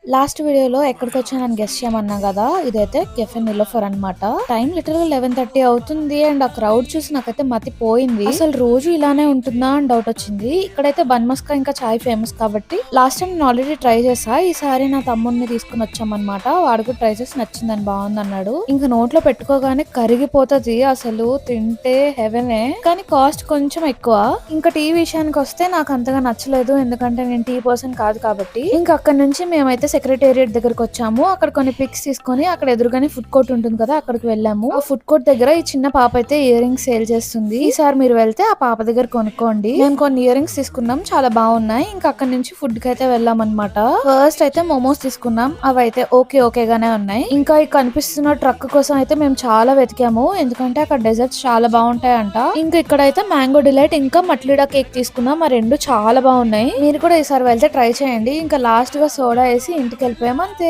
Last వీడియోలో ఎక్కడికి వచ్చానని గెస్ చేయమన్నా కదా, ఇదైతే కెఫే నిలోఫర్ అన్నమాట. టైం లిటరల్ 11:30 అవుతుంది అండ్ ఆ క్రౌడ్ చూసి నాకైతే మతిపోయింది. అసలు రోజు ఇలానే ఉంటుందా అని డౌట్ వచ్చింది. ఇక్కడైతే బన్ మస్కా ఇంకా చాయ్ ఫేమస్ కాబట్టి లాస్ట్ టైం నేను ఆల్రెడీ ట్రై చేసా. ఈసారి నా తమ్ముడిని తీసుకుని వచ్చామన్నమాట. వాడు కూడా ట్రై చేసి నచ్చిందని బాగుంది అన్నాడు. ఇంకా నోట్లో పెట్టుకోగానే కరిగిపోతుంది. అసలు తింటే హెవెనే, కానీ కాస్ట్ కొంచెం ఎక్కువ. ఇంకా టీ విషయానికి వస్తే నాకు అంతగా నచ్చలేదు, ఎందుకంటే నేను టీ పర్సన్ కాదు కాబట్టి. ఇంకా అక్కడ నుంచి మేమైతే సెక్రటేరియట్ దగ్గరకు వచ్చాము. అక్కడ కొన్ని పిక్స్ తీసుకొని అక్కడ ఎదురుగానే ఫుడ్ కోర్ట్ ఉంటుంది కదా, అక్కడికి వెళ్ళాము. ఆ ఫుడ్ కోర్ట్ దగ్గర ఈ చిన్న పాప అయితే ఇయర్ రింగ్స్ సేల్ చేస్తుంది. ఈసారి మీరు వెళ్తే ఆ పాప దగ్గర కొనుక్కోండి. మేము కొన్ని ఇయర్ రింగ్స్ తీసుకున్నాం, చాలా బాగున్నాయి. ఇంకా అక్కడ నుంచి ఫుడ్ కి అయితే వెళ్ళాం అనమాట. ఫస్ట్ అయితే మోమోస్ తీసుకున్నాం, అవి అయితే ఓకేగానే ఉన్నాయి. ఇంకా ఈ కనిపిస్తున్న ట్రక్ కోసం అయితే మేము చాలా వెతికాము, ఎందుకంటే అక్కడ డెజర్ట్స్ చాలా బాగుంటాయంట. ఇంకా ఇక్కడైతే మ్యాంగో డిలైట్ ఇంకా మట్లీడా కేక్ తీసుకున్నాం. ఆ రెండు చాలా బాగున్నాయి. మీరు కూడా ఈసారి వెళ్తే ట్రై చేయండి. ఇంకా లాస్ట్ గా సోడా వేసి ఇంటికి వెళ్ళిపోయాం అంతే.